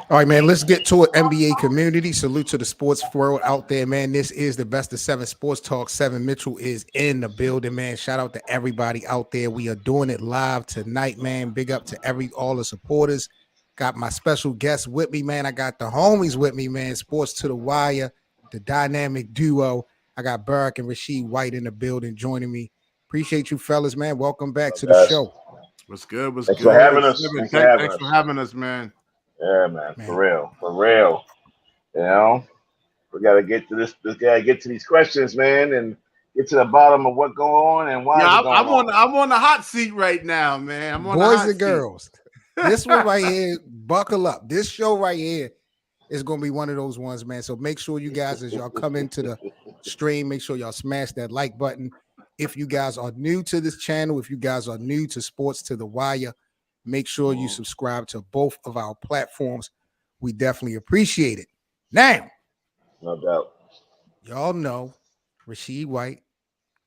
All right, man, let's get to it. NBA community. Salute to the sports world out there, man. This is the best of seven sports talk. Seven Mitchell is in the building, man. Shout out to everybody out there. We are doing it live tonight, man. Big up to all the supporters. Got my special guests with me, man. I got the homies with me, man. Sports to the wire, the dynamic duo. I got Barack and Rasheed White in the building joining me. Appreciate you, fellas, man. Welcome back to the show. What's good? What's Thanks good? For having us. Thanks for having us, man. Yeah, man. For real. You know, we gotta get to this. We gotta get to these questions, man, and get to the bottom of what's going on and why. Yeah, I'm on the hot seat right now, man. I'm on boys and girls. This one right here, buckle up. This show right here is gonna be one of those ones, man. So make sure you guys, as y'all come into the stream, make sure y'all smash that like button. If you guys are new to this channel, if you guys are new to Sports to the Wire, make sure you subscribe to both of our platforms. We definitely appreciate it. Now, no doubt, y'all know Rasheed White,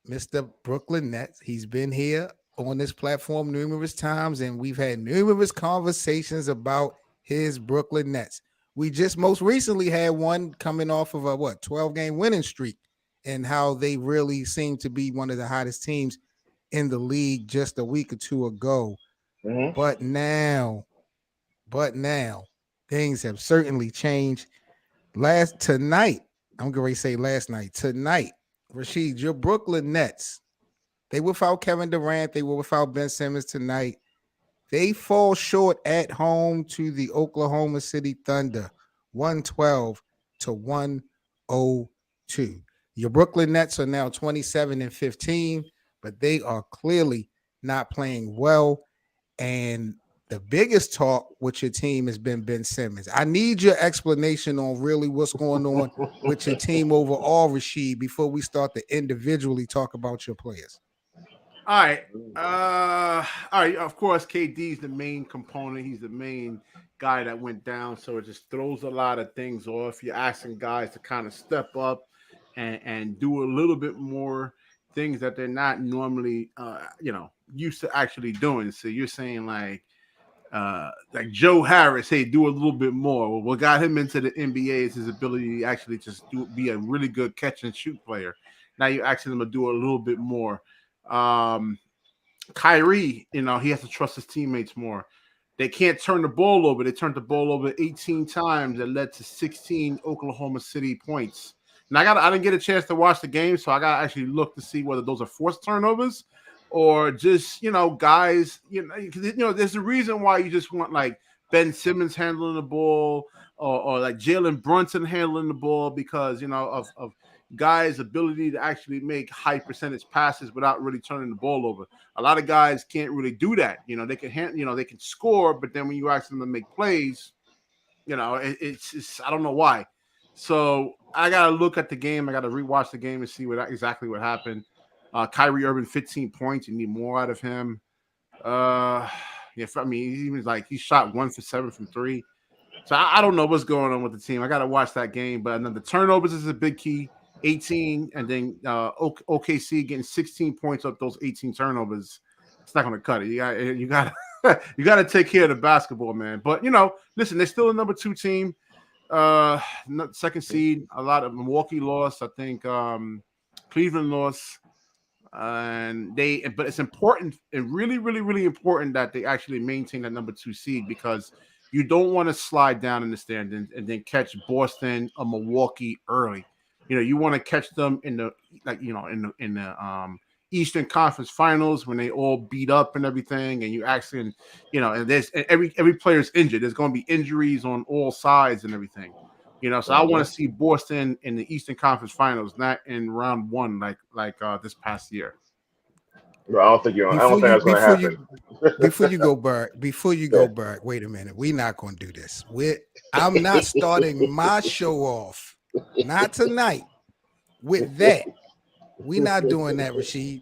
Mr. Brooklyn Nets. He's been here on this platform numerous times, and we've had numerous conversations about his Brooklyn Nets. We just most recently had one coming off of a 12-game winning streak, and how they really seem to be one of the hottest teams in the league just a week or two ago. Mm-hmm. But now, things have certainly changed. Tonight, Rasheed, your Brooklyn Nets, they were without Kevin Durant, they were without Ben Simmons tonight. They fall short at home to the Oklahoma City Thunder, 112-102. Your Brooklyn Nets are now 27-15, but they are clearly not playing well. And the biggest talk with your team has been Ben Simmons. I need your explanation on really what's going on with your team overall, Rasheed, before we start to individually talk about your players. All right. Of course, KD is the main component. He's the main guy that went down. So it just throws a lot of things off. You're asking guys to kind of step up and do a little bit more things that they're not normally, used to actually doing. So you're saying like Joe Harris, hey, do a little bit more. Well, what got him into the NBA is his ability to actually just be a really good catch and shoot player. Now you're asking him to do a little bit more. Kyrie, he has to trust his teammates more. They can't turn the ball over. They turned the ball over 18 times. That led to 16 Oklahoma City points. And I didn't get a chance to watch the game, so I got to actually look to see whether those are forced turnovers or just, guys, there's a reason why you just want like Ben Simmons handling the ball or like Jalen Brunson handling the ball because, of guys' ability to actually make high percentage passes without really turning the ball over. A lot of guys can't really do that. They can they can score, but then when you ask them to make plays, it's I don't know why. So I gotta look at the game. I gotta rewatch the game and see exactly what happened. Kyrie Irving, 15 points. You need more out of him. He was like he shot 1 for 7 from 3. So I don't know what's going on with the team. I gotta watch that game. But then the turnovers is a big key. 18, and then OKC getting 16 points up those 18 turnovers. It's not gonna cut it. You got you got to take care of the basketball, man. But listen, they're still a number 2 team. Second seed. A lot of Milwaukee lost. I think Cleveland lost, but it's important and really, really, really important that they actually maintain that number 2 seed because you don't want to slide down in the standings and then catch Boston or Milwaukee early. You want to catch them in the Eastern Conference Finals when they all beat up and everything, and you actually, and there's every player's injured. There's going to be injuries on all sides and everything, So I want to see Boston in the Eastern Conference Finals, not in round 1 like this past year. Bro, I don't think that's going to happen. Before you go, Berg, wait a minute. We're not going to do this. I'm not starting my show off, not tonight, with that. We're not doing that, Rasheed.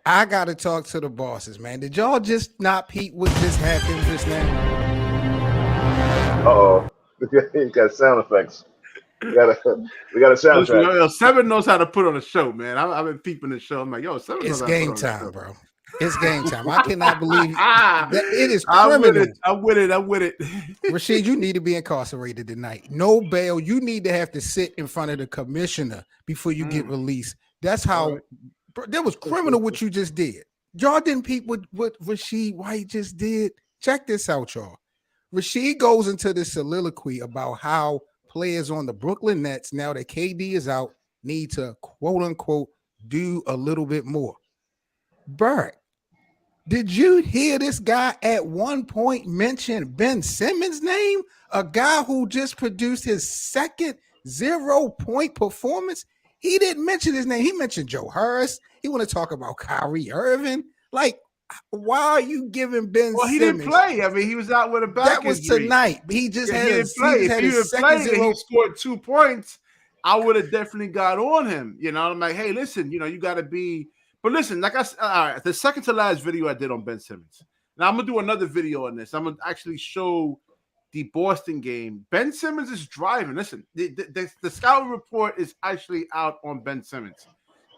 I got to talk to the bosses, man. Did y'all just not peep what just happened just now? Uh-oh. You got sound effects. We got a soundtrack. Seven knows how to put on a show, man. I've been peeping the show. I'm like, Seven. It's game time, bro. It's game time. I cannot believe that it is criminal. I'm with it. Rashid, you need to be incarcerated tonight. No bail. You need to have to sit in front of the commissioner before you get released. That's how that was criminal what you just did. Y'all didn't peep what Rashid White just did. Check this out, y'all. Rashid goes into this soliloquy about how players on the Brooklyn Nets, now that KD is out, need to quote unquote do a little bit more. Bert, did you hear this guy at one point mention Ben Simmons' name? A guy who just produced his second 0-point performance? He didn't mention his name. He mentioned Joe Harris. He want to talk about Kyrie Irving. Like, why are you giving Ben Simmons? He didn't play. I mean, he was out with a back injury. That was tonight. He just he didn't play. If he didn't play and he scored 2 points, I would have definitely got on him. You know, I'm like, hey, listen, you know, you got to be. But listen, like I said, all right, the second to last video I did on Ben Simmons. Now I'm gonna do another video on this. I'm gonna actually show the Boston game. Ben Simmons is driving. Listen, the scouting report is actually out on Ben Simmons.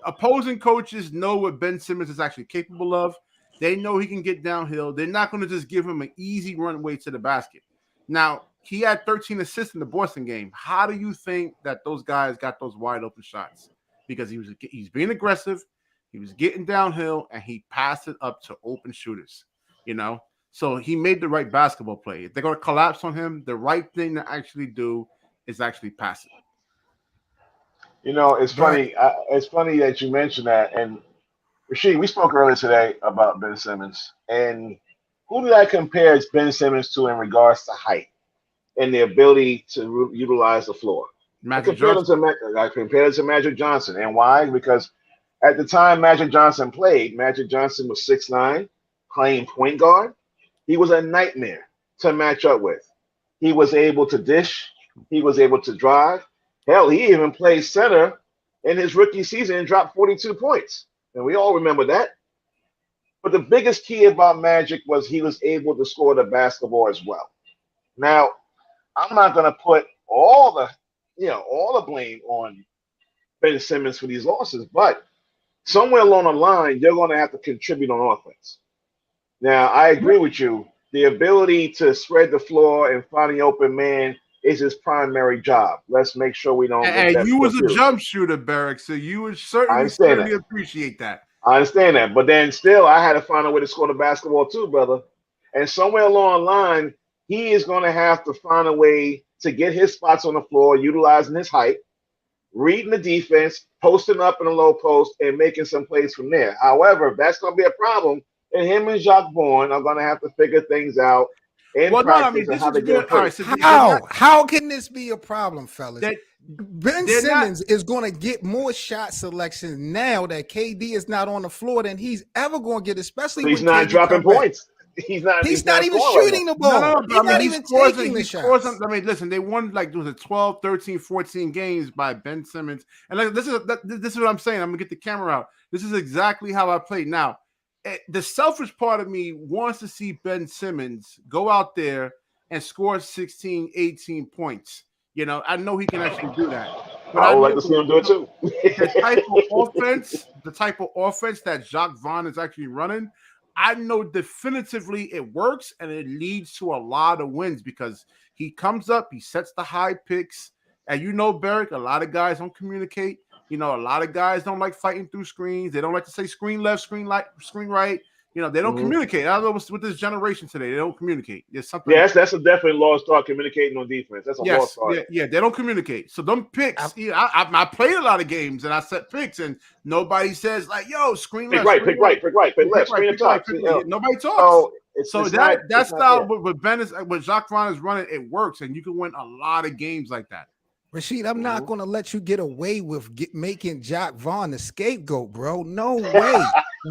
Opposing coaches know what Ben Simmons is actually capable of. They know he can get downhill. They're not going to just give him an easy runway to the basket. Now, he had 13 assists in the Boston game. How do you think that those guys got those wide open shots? Because he's being aggressive. He was getting downhill, and he passed it up to open shooters, you know? So he made the right basketball play. If they're going to collapse on him, the right thing to actually do is actually pass it. You know, it's funny. It's funny that you mentioned that. And Rashid, we spoke earlier today about Ben Simmons. And who did I compare Ben Simmons to in regards to height and the ability to utilize the floor? I compared him to Magic Johnson. And why? Because at the time Magic Johnson played, Magic Johnson was 6'9", playing point guard. He was a nightmare to match up with. He was able to dish. He was able to drive. Hell, he even played center in his rookie season and dropped 42 points. And we all remember that. But the biggest key about Magic was he was able to score the basketball as well. Now, I'm not going to put all the blame on Ben Simmons for these losses, but somewhere along the line, you're going to have to contribute on offense. Now, I agree with you. The ability to spread the floor and find the open man is his primary job. Let's make sure we don't. And you was a jump shooter, Barrick, so you would certainly appreciate that. I understand that, but then still, I had to find a way to score the basketball too, brother. And somewhere along the line, he is going to have to find a way to get his spots on the floor, utilizing his height, reading the defense, posting up in the low post, and making some plays from there. However, if that's going to be a problem, and him and Jacques Vaughn are going to have to figure things out in practice and how to get it. How can this be a problem, fellas? Ben Simmons is going to get more shot selections now that KD is not on the floor than he's ever going to get, especially when he's not dropping points. He's not even shooting the ball. He's not even taking the shots. I mean, listen, they won like 12, 13, 14 games by Ben Simmons. And like this is what I'm saying. I'm going to get the camera out. This is exactly how I played. Now, the selfish part of me wants to see Ben Simmons go out there and score 16, 18 points. You know, I know he can actually do that. But I would like to see him do it too. the type of offense that Jacques Vaughn is actually running, I know definitively it works and it leads to a lot of wins because he comes up, he sets the high picks. And you know, Barrick, a lot of guys don't communicate. You know, a lot of guys don't like fighting through screens. They don't like to say screen left, screen right. You know, they don't communicate. I don't know with this generation today. They don't communicate. There's something. Yes, that's a definite lost start communicating on defense. That's a lost start. Yeah, they don't communicate. So them picks, I played a lot of games and I set picks and nobody says like, yo, screen left, pick right, pick left, screen top. Nobody talks. So that style with Jacques Vaughn is running, it works and you can win a lot of games like that. Rashid, I'm not going to let you get away with making Jacques Vaughn the scapegoat, bro. No way.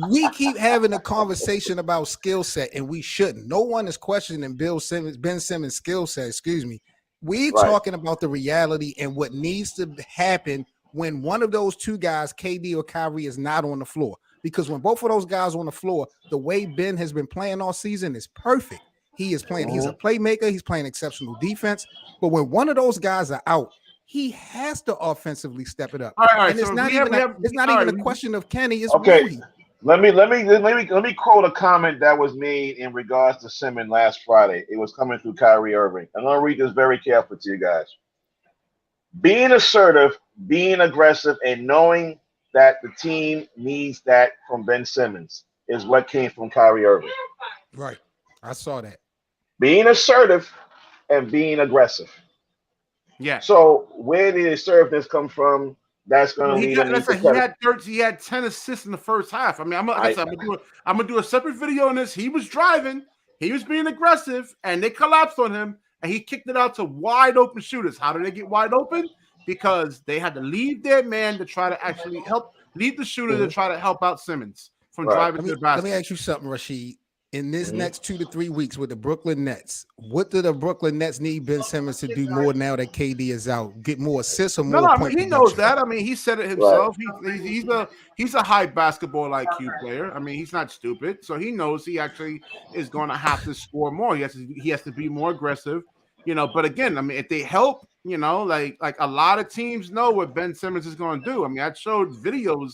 We keep having a conversation about skill set, and we shouldn't. No one is questioning Ben Simmons' skill set, excuse me. We're talking about the reality and what needs to happen when one of those two guys, KD or Kyrie, is not on the floor. Because when both of those guys are on the floor, the way Ben has been playing all season is perfect. He is playing. He's a playmaker. He's playing exceptional defense. But when one of those guys are out, he has to offensively step it up. All right, and it's not even a question of Kenny, it's okay. Rudy. Let me quote a comment that was made in regards to Simmons last Friday. It was coming through Kyrie Irving. I'm gonna read this very carefully to you guys. Being assertive, being aggressive, and knowing that the team needs that from Ben Simmons is what came from Kyrie Irving. Right. I saw that. Being assertive and being aggressive. Yeah. So where did the assertiveness come from? That's going to lead him into he had 10 assists in the first half. I mean, I'm gonna do a separate video on this. He was driving, he was being aggressive, and they collapsed on him, and he kicked it out to wide open shooters. How did they get wide open? Because they had to leave their man to try to actually leave the shooter to try to help out Simmons from driving to the basket. Let me ask you something, Rashid. In this next 2 to 3 weeks with the Brooklyn Nets, what do the Brooklyn Nets need Ben Simmons to do more now that KD is out? Get more assists or more points? He knows that. I mean, he said it himself. Right. He's a high basketball IQ player. I mean, he's not stupid, so he knows he actually is going to have to score more. He has to be more aggressive, But again, I mean, if they help, like a lot of teams know what Ben Simmons is going to do. I mean, I showed videos.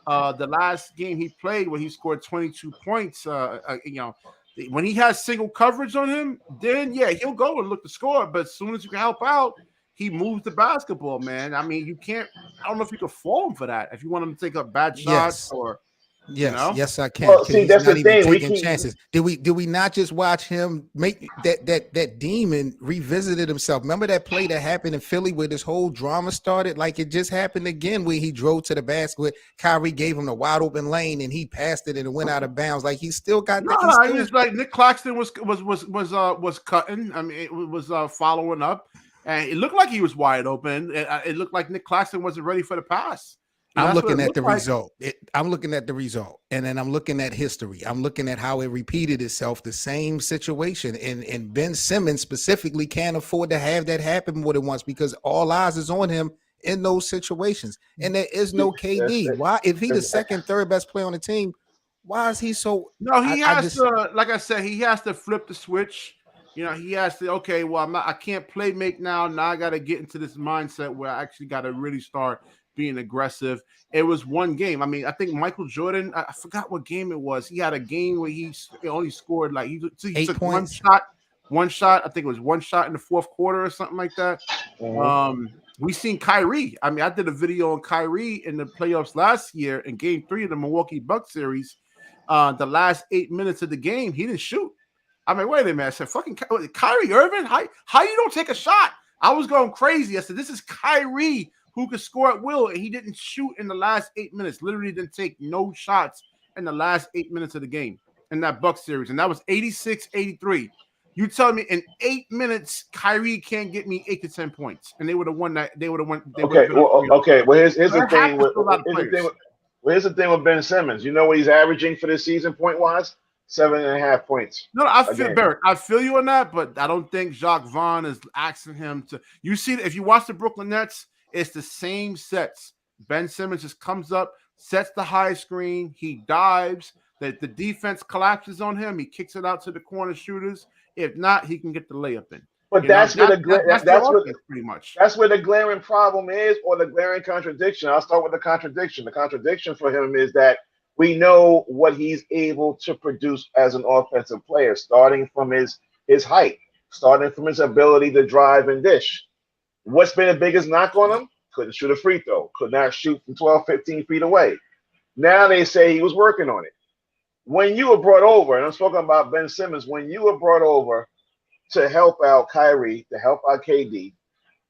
The last game he played where he scored 22 points, when he has single coverage on him, then he'll go and look to score. But as soon as you can help out, he moves the basketball, man. I mean, I don't know if you can fault him for that. If you want him to take up bad shots or Yes, I can. Well, see, that's the thing. Taking chances. Did we not just watch him make that demon revisited himself? Remember that play that happened in Philly where this whole drama started? Like it just happened again where he drove to the basket. Kyrie gave him the wide open lane and he passed it and it went out of bounds. Like he still got. It was like Nick Claxton was cutting. I mean, it was following up, and it looked like he was wide open. It looked like Nick Claxton wasn't ready for the pass. I'm looking at the result. I'm looking at the result, and then I'm looking at history. I'm looking at how it repeated itself, the same situation. And Ben Simmons specifically can't afford to have that happen more than once because all eyes is on him in those situations. And there is no KD. Why, if he's the second, third best player on the team, why is he so? No, he has to. Like I said, he has to flip the switch. He has to. Okay, well, I can't play make now. Now I got to get into this mindset where I actually got to really start being aggressive. It was one game. I mean, I think Michael Jordan, I forgot what game it was. He had a game where he only scored like he took one shot. I think it was one shot in the fourth quarter or something like that. We seen Kyrie. I mean, I did a video on Kyrie in the playoffs last year in game 3 of the Milwaukee Bucks series. The last 8 minutes of the game, he didn't shoot. I mean, wait a minute. I said, fucking Kyrie Irving? How you don't take a shot? I was going crazy. I said, this is Kyrie who could score at will, and he didn't shoot in the last 8 minutes. Literally didn't take no shots in the last 8 minutes of the game in that Bucks series, and that was 86-83. You tell me in 8 minutes, Kyrie can't get me 8 to 10 points, and they would have won that. They would have won. Okay. Well, here's the thing. Here's the thing with Ben Simmons. You know what he's averaging for this season, point wise? 7.5 points. No, I feel Barrett. I feel you on that, but I don't think Jacques Vaughn is asking him to. You see, if you watch the Brooklyn Nets. It's the same sets. Ben Simmons just comes up, sets the high screen, he dives, the defense collapses on him, he kicks it out to the corner shooters. If not, he can get the layup in. But that's where the glaring problem is, or the glaring contradiction. I'll start with the contradiction. The contradiction for him is that we know what he's able to produce as an offensive player, starting from his height, starting from his ability to drive and dish. What's been the biggest knock on him? Couldn't shoot a free throw. Could not shoot from 12, 15 feet away. Now they say he was working on it. When you were brought over, and I'm talking about Ben Simmons, when you were brought over to help out Kyrie, to help out KD,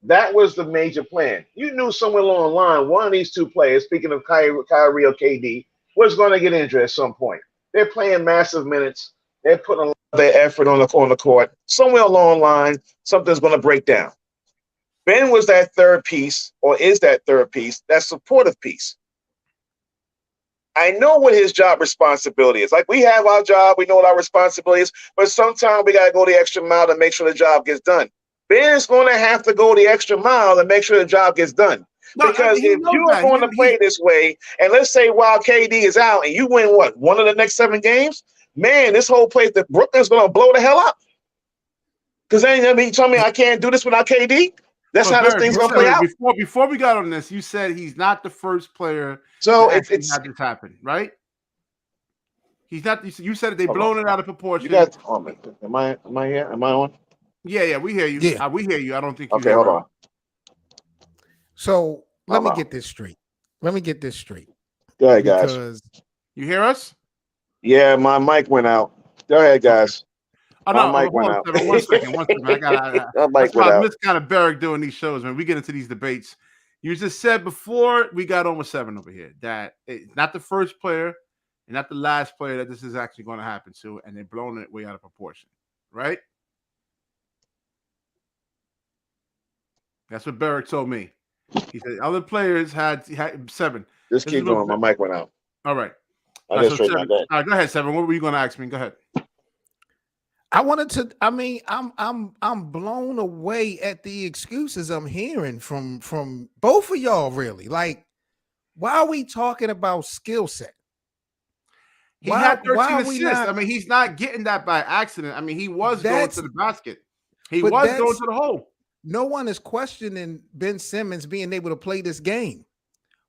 that was the major plan. You knew somewhere along the line, one of these two players, speaking of Kyrie or KD, was going to get injured at some point. They're playing massive minutes. They're putting a lot of their effort on the court. Somewhere along the line, something's going to break down. Ben was that third piece, or is that third piece, that supportive piece. I know what his job responsibility is. Like, we have our job, we know what our responsibility is, but sometimes we got to go the extra mile to make sure the job gets done. Ben's going to have to go the extra mile to make sure the job gets done. Because if you are going to play this way, and let's say while KD is out and you win one of the next 7 games, man, this whole place, the Brooklyn's going to blow the hell up. Because then you tell me I can't do this without KD? That's how this thing's gonna play out. Before we got on this, you said he's not the first player. So it's had this happen, right? He's not. You said they Hold blown on. it out of proportion. You guys, am I here? Am I on? Yeah, we hear you. Yeah. We hear you. I don't think you Okay, hear hold us. on. So let me Hold on. get this straight. Let me get this straight. Go ahead, guys. Because You hear us? Yeah, my mic went out. Go ahead, guys. Oh My no, mic went hold out. on, One second. I got. My mic That's went why I out. miss kind of Barrick doing these shows, man. We get into these debates. You just said before we got on with 7 over here that it's not the first player and not the last player that this is actually going to happen to, and they're blowing it way out of proportion, right? That's what Barrick told me. He said other players had 7. Just This keep is what- going. My mic went out. All right. I just straighten Seven, my day. all right, go ahead, 7. What were you going to ask me? Go ahead. I wanted to. I mean, I'm blown away at the excuses I'm hearing from both of y'all. Really, like, why are we talking about skill set? He had 13 why are we assists. not? I mean, he's not getting that by accident. I mean, he was going to the basket. He but was going to the hole. No one is questioning Ben Simmons being able to play this game,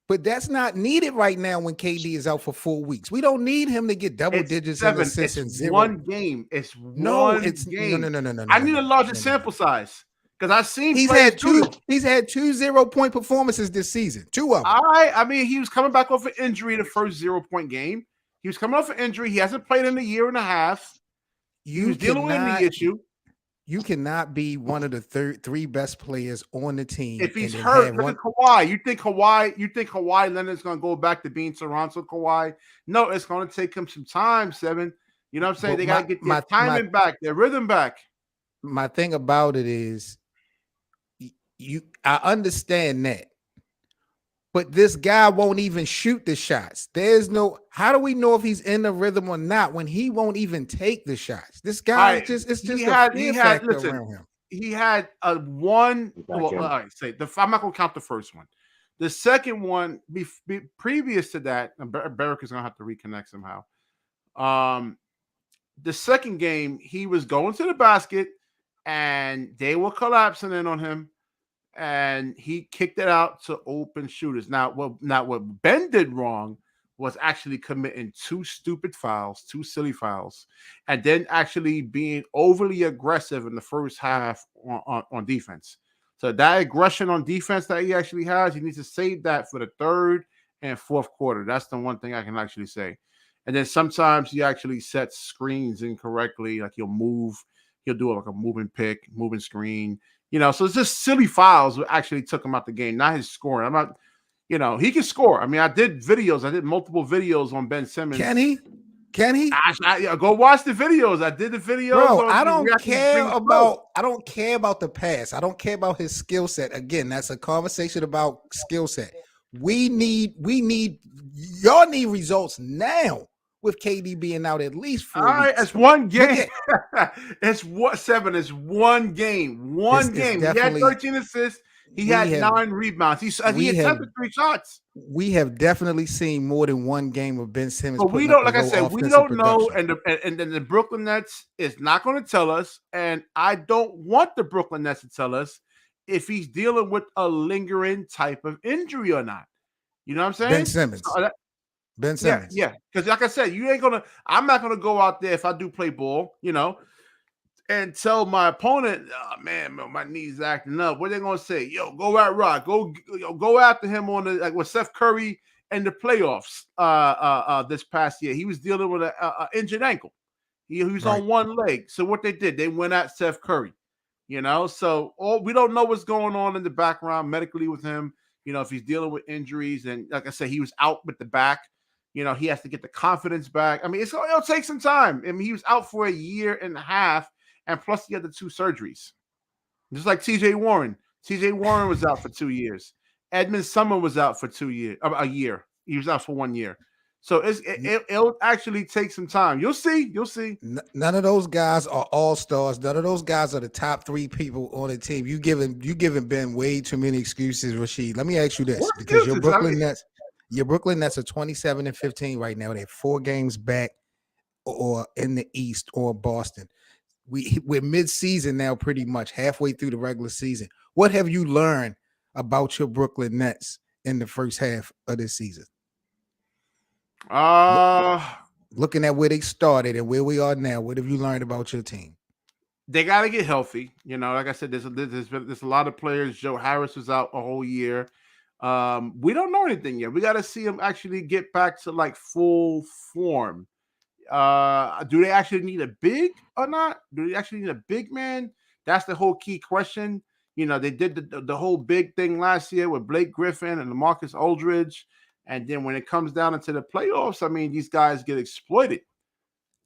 but that's not needed right now when KD is out for 4 weeks. We don't need him to get double digits in assists and 0. One game. It's no, one it's game. No. I need a larger sample size because I've seen He's had two 0-point performances this season. 2 of them. I mean, he was coming back off an injury the first 0-point game. He was coming off an injury. He hasn't played in a year and a half. He was dealing with an knee issue. You cannot be one of the 3 best players on the team if he's hurt. Look at Kawhi. You think Kawhi Leonard's going to go back to being Toronto Kawhi? No, it's going to take him some time, 7. You know what I'm saying? They got to get their timing back, their rhythm back. My thing about it is, I understand that, but this guy won't even shoot the shots. How do we know if he's in the rhythm or not when he won't even take the shots? This guy it's just a fear factor around him. He had a one. Well, all right, I'm not going to count the first one. The second one, previous to that, Barrick is going to have to reconnect somehow. The second game, he was going to the basket, and they were collapsing in on him. And he kicked it out to open shooters. Now, what Ben did wrong was actually committing 2 stupid fouls, 2 silly fouls, and then actually being overly aggressive in the first half on defense. So that aggression on defense that he actually has, he needs to save that for the 3rd and 4th quarter. That's the one thing I can actually say. And then sometimes he actually sets screens incorrectly, like he'll do like a moving pick, moving screen. You know, so it's just silly fouls that actually took him out the game, not his scoring. I'm not, he can score. I mean, I did multiple videos on Ben Simmons. Can he? Go watch the videos. I did the videos. Bro, I don't care about the pass. I don't care about his skill set. Again, that's a conversation about skill set. Y'all need results now. With KD being out at least 4 weeks. All right, it's one game. It's what 7. It's one game. One game. He had 13 assists. He had 9 rebounds. He attempted 3 shots. We have definitely seen more than one game of Ben Simmons. But we don't, like I said, we don't know. And then the Brooklyn Nets is not going to tell us. And I don't want the Brooklyn Nets to tell us if he's dealing with a lingering type of injury or not. You know what I'm saying? Ben Simmons. Ben Simmons. Yeah. Because like I said, I'm not gonna go out there if I do play ball, and tell my opponent, oh man, my knee's acting up. What are they gonna say? Yo, go at Rock. Go after him on the with Steph Curry in the playoffs this past year. He was dealing with an injured ankle. He was on one leg. So what they did, they went at Steph Curry. So we don't know what's going on in the background medically with him. If he's dealing with injuries, and like I said, he was out with the back. He has to get the confidence back. I mean, it'll take some time. I mean, he was out for a year and a half, and plus he had the 2 surgeries. Just like TJ Warren. TJ Warren was out for 2 years. Edmund Sumner was out for a year. He was out for 1 year. So it'll actually take some time. You'll see. None of those guys are all-stars. None of those guys are the top 3 people on the team. You giving Ben way too many excuses, Rashid. Let me ask you this, because your Brooklyn Nets are 27-15 right now. They're 4 games back or in the East or Boston. We're mid-season now, pretty much halfway through the regular season. What have you learned about your Brooklyn Nets in the first half of this season? looking at where they started and where we are now, what have you learned about your team? They got to get healthy. You know, like I said, there's a lot of players. Joe Harris was out a whole year. We don't know anything yet. We got to see him actually get back to like full form. Do they actually need a big or not? Do they actually need a big man? That's the whole key question. You know, they did the whole big thing last year with Blake Griffin and LaMarcus Aldridge. And then when it comes down into the playoffs, I mean, these guys get exploited.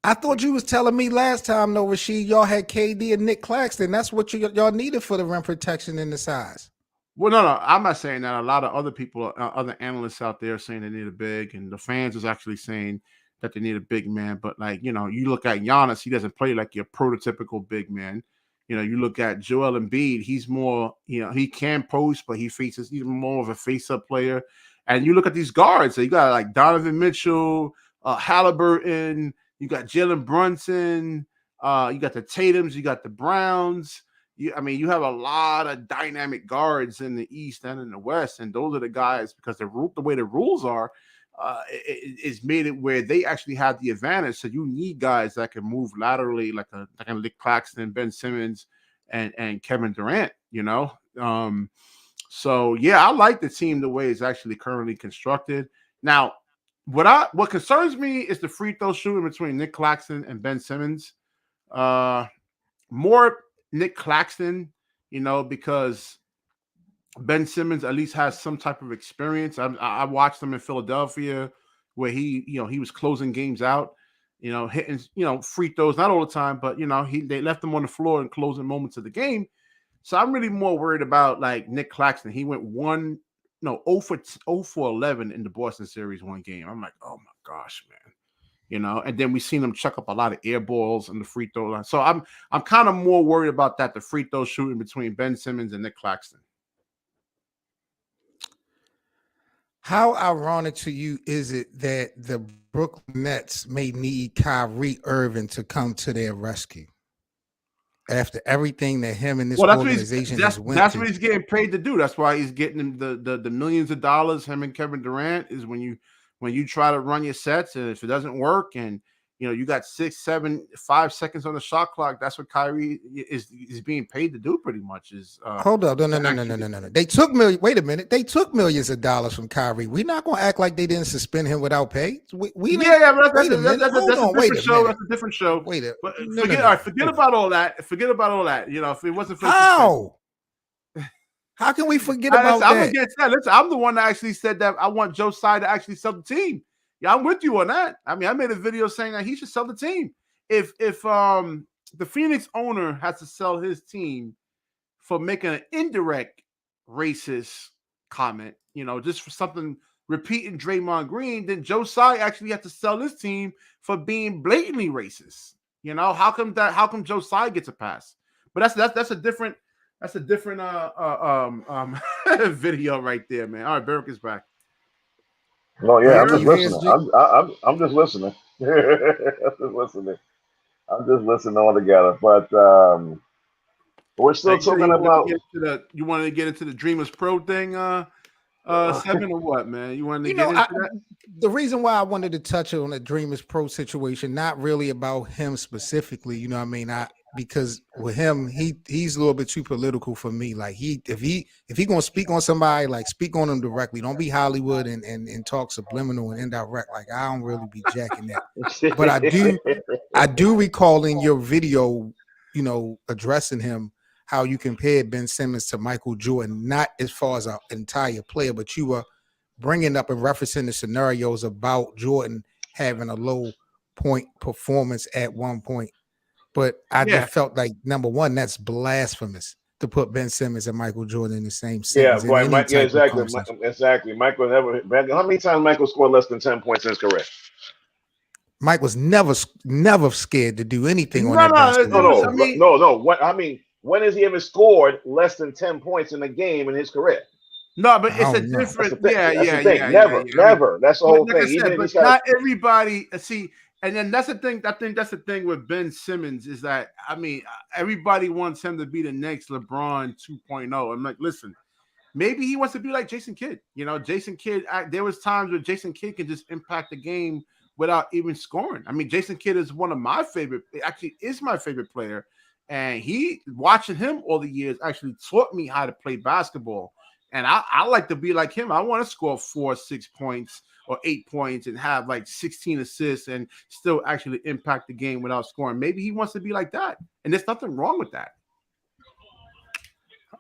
I thought you was telling me last time, though, Rasheed, y'all had KD and Nick Claxton. That's what y'all needed for the rim protection and the size. Well, no, I'm not saying that. A lot of other people, other analysts out there, are saying they need a big, and the fans is actually saying that they need a big man. But like, you know, you look at Giannis, he doesn't play like your prototypical big man. You know, you look at Joel Embiid, he's more, you know, he can post, but he's more of a face-up player. And you look at these guards, so you got like Donovan Mitchell, Halliburton, you got Jalen Brunson, you got the Tatums, you got the Browns. You have a lot of dynamic guards in the East and in the West, and those are the guys, because the way the rules are, it's made it where they actually have the advantage. So you need guys that can move laterally, like Nick Claxton, Ben Simmons, and Kevin Durant. You know, so yeah, I like the team the way it's actually currently constructed. Now, what concerns me is the free throw shooting between Nick Claxton and Ben Simmons. More Nick Claxton, you know, because Ben Simmons at least has some type of experience. I watched him in Philadelphia where he was closing games out, you know, hitting, you know, free throws, not all the time, but, you know, they left him on the floor in closing moments of the game. So I'm really more worried about like Nick Claxton. He went 0 for 11 in the Boston series one game. I'm like, oh my gosh, man. You know, and then we seen him chuck up a lot of air balls in the free throw line. So I'm kind of more worried about that, the free throw shooting between Ben Simmons and Nick Claxton. How ironic to you is it that the Brooklyn Nets may need Kyrie Irving to come to their rescue after everything that him and this organization has went That's through? what he's getting paid to do. That's why he's getting the millions of dollars. Him and Kevin Durant is when you try to run your sets, and if it doesn't work, and you know you got 6, 7, 5 seconds on the shot clock, that's what Kyrie is being paid to do. Pretty much is. Hold up, no. They took Wait a minute. They took millions of dollars from Kyrie. We're not going to act like they didn't suspend him without pay. But that's a different show. Forget about all that. Forget about all that. You know, if it wasn't for how can we forget about that? I'm against that. Listen, I'm the one that actually said that I want Joe Tsai to actually sell the team. Yeah, I'm with you on that. I mean, I made a video saying that he should sell the team. If the Phoenix owner has to sell his team for making an indirect racist comment, you know, just for something repeating Draymond Green, then Joe Tsai actually has to sell his team for being blatantly racist. You know, how come Joe Tsai gets a pass? But that's a different video right there, man. All right, Barrick is back. Oh yeah, I'm just listening. I'm just listening. I'm just listening all together. But we're still talking about. You wanted to get into the Dreamers Pro thing, 7 or what, man? You wanted to get into that? The reason why I wanted to touch on the Dreamers Pro situation, not really about him specifically, you know what I mean? Because with him, he's a little bit too political for me. Like if he gonna speak on somebody, like speak on them directly. Don't be Hollywood and talk subliminal and indirect. Like I don't really be jacking that. But I do recall in your video, you know, addressing him, how you compared Ben Simmons to Michael Jordan, not as far as an entire player, but you were bringing up and referencing the scenarios about Jordan having a low point performance at one point. But I just felt like, number one, that's blasphemous to put Ben Simmons and Michael Jordan in the same sentence. Exactly. Michael never. How many times Michael scored less than 10 points in his career? Mike was never scared to do anything on that basketball. No. When has he ever scored less than 10 points in a game in his career? No, but it's a different. Never. That's the whole thing. But not everybody. See. And then that's the thing. I think that's the thing with Ben Simmons is that, I mean, everybody wants him to be the next LeBron 2.0. I'm like, listen, maybe he wants to be like Jason Kidd. You know, Jason Kidd, there was times where Jason Kidd can just impact the game without even scoring. I mean, Jason Kidd is one of my favorite, actually is my favorite player. And watching him all the years actually taught me how to play basketball. And I like to be like him. I want to score 4, 6 points or 8 points and have like 16 assists and still actually impact the game without scoring. Maybe he wants to be like that. And there's nothing wrong with that.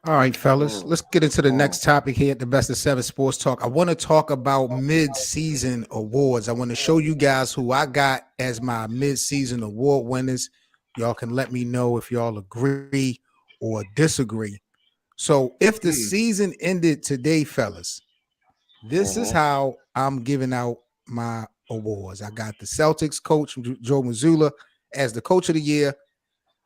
All right, fellas, let's get into the next topic here at the Best of 7 Sports Talk. I want to talk about mid-season awards. I want to show you guys who I got as my mid-season award winners. Y'all can let me know if y'all agree or disagree. So if the season ended today, fellas, this is how I'm giving out my awards. I got the Celtics coach, Joe Mazzulla, as the coach of the year.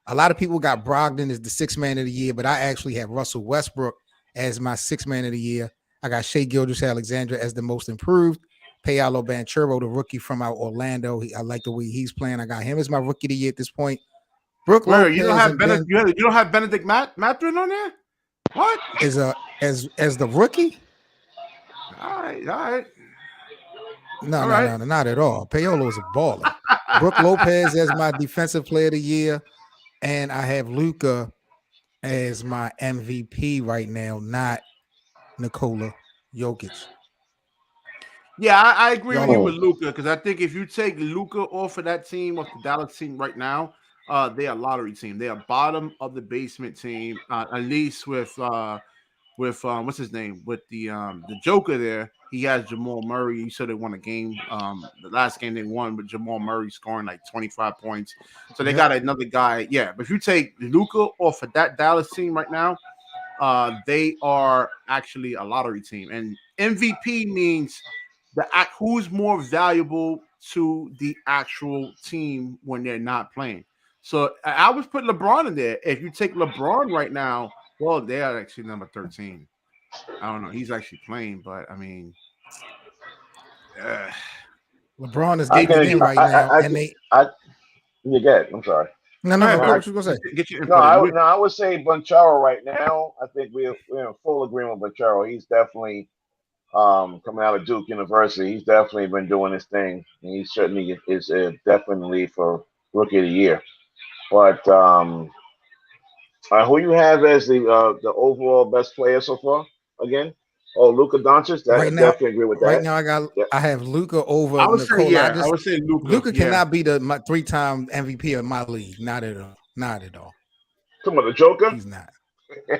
A lot of people got Brogdon as the 6th man of the year, but I actually have Russell Westbrook as my 6th man of the year. I got Shai Gilgeous-Alexander as the most improved. Paolo Banchero, the rookie from out Orlando. I like the way he's playing. I got him as my rookie of the year at this point. Brooke Lopez, you don't have Benedict Mathurin on there? What? As the rookie? All right. No, not at all. Paolo's a baller. Brooke Lopez as my defensive player of the year. And I have Luka as my MVP right now, not Nikola Jokic. Yeah, I agree with you with Luka, because I think if you take Luka off of that team, off the Dallas team right now, they are a lottery team. They are bottom of the basement team, at least with what's his name, with the Joker there. He has Jamal Murray. He said they won a game. The last game they won with Jamal Murray scoring like 25 points. So they got another guy. Yeah, but if you take Luka off of that Dallas team right now, they are actually a lottery team. And MVP means who's more valuable to the actual team when they're not playing. So I was putting LeBron in there. If you take LeBron right now, well, they are actually number 13. I don't know. He's actually playing, but I mean, LeBron is getting in right now. You get it. I'm sorry. No. What you gonna say? I would say Banchero right now. I think we're in full agreement with Banchero. He's definitely coming out of Duke University. He's definitely been doing his thing. And he certainly is definitely for Rookie of the Year. But who you have as the overall best player so far? Again, Luka Doncic. Definitely agree with that. Right now, I have Luka over Nikola. I would say Luka. Luka cannot be my 3-time MVP of my league. Not at all. Not at all. Come on, the Joker. He's not.